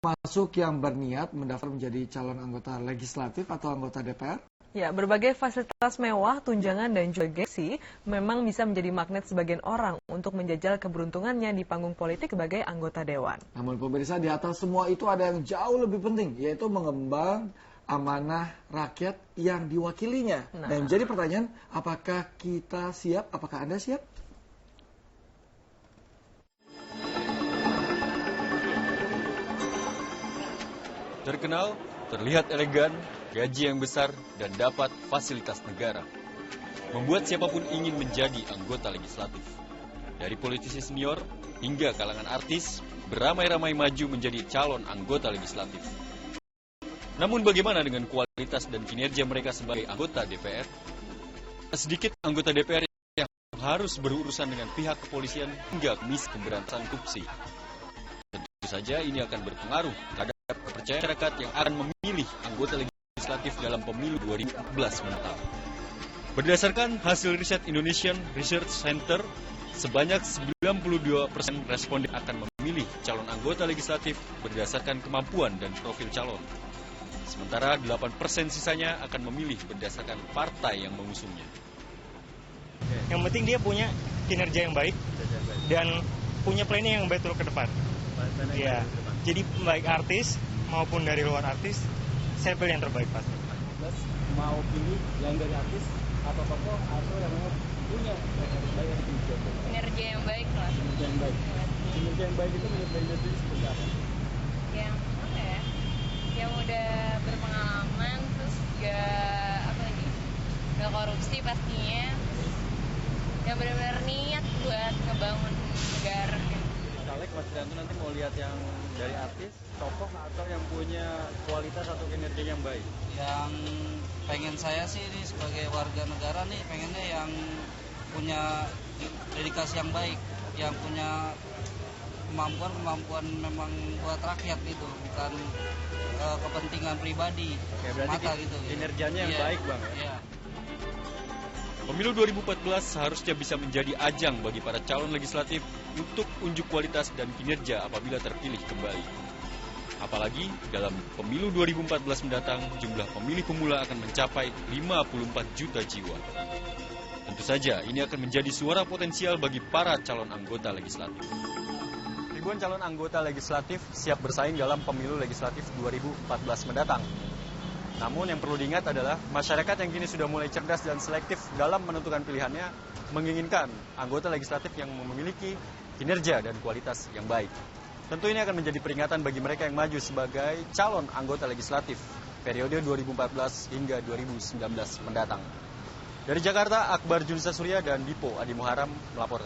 Masuk yang berniat mendaftar menjadi calon anggota legislatif atau anggota DPR? Ya, berbagai fasilitas mewah, tunjangan, dan juga gengsi memang bisa menjadi magnet sebagian orang untuk menjajal keberuntungannya di panggung politik sebagai anggota dewan. Namun pemirsa, di atas semua itu ada yang jauh lebih penting, yaitu mengemban amanah rakyat yang diwakilinya. Dan jadi pertanyaan, apakah kita siap? Apakah Anda siap? Terkenal, terlihat elegan, gaji yang besar, dan dapat fasilitas negara. Membuat siapapun ingin menjadi anggota legislatif. Dari politisi senior hingga kalangan artis, beramai-ramai maju menjadi calon anggota legislatif. Namun bagaimana dengan kualitas dan kinerja mereka sebagai anggota DPR? Sedikit anggota DPR yang harus berurusan dengan pihak kepolisian hingga Komisi Pemberantasan Korupsi. Tentu saja ini akan berpengaruh terhadap kepercayaan masyarakat yang akan memilih anggota legislatif dalam pemilu 2014 mendatang. Berdasarkan hasil riset Indonesian Research Center, sebanyak 92% responden akan memilih calon anggota legislatif berdasarkan kemampuan dan profil calon. Sementara 8% sisanya akan memilih berdasarkan partai yang mengusungnya. Yang penting dia punya kinerja yang baik dan punya planning yang baik ke depan. Ya, jadi baik artis maupun dari luar artis, saya pilih yang terbaik pasti. Mau pilih yang dari artis atau tokoh atau yang punya kinerja yang baik lah. Kinerja yang baik. Kinerja yang baik itu menurut Mbak itu seperti apa? Yang apa ya? Yang udah berpengalaman, terus gak korupsi pastinya, yang benar-benar niat buat ngebangun negara. Caleg Mas Trianto nanti mau lihat yang dari artis, tokoh atau yang punya kualitas atau kinerja yang baik? Yang pengen saya sih ini sebagai warga negara nih pengennya yang punya dedikasi yang baik, yang punya kemampuan memang buat rakyat gitu, bukan kepentingan pribadi. Oke, berarti gitu. Kinerjanya yang baik Bang ya? Iya. Pemilu 2014 seharusnya bisa menjadi ajang bagi para calon legislatif untuk unjuk kualitas dan kinerja apabila terpilih kembali. Apalagi dalam pemilu 2014 mendatang, jumlah pemilih pemula akan mencapai 54 juta jiwa. Tentu saja ini akan menjadi suara potensial bagi para calon anggota legislatif. Ribuan calon anggota legislatif siap bersaing dalam pemilu legislatif 2014 mendatang. Namun yang perlu diingat adalah masyarakat yang kini sudah mulai cerdas dan selektif dalam menentukan pilihannya menginginkan anggota legislatif yang memiliki kinerja dan kualitas yang baik. Tentu ini akan menjadi peringatan bagi mereka yang maju sebagai calon anggota legislatif periode 2014 hingga 2019 mendatang. Dari Jakarta, Akbar Junsa Surya dan Dipo Adi Muharam melaporkan.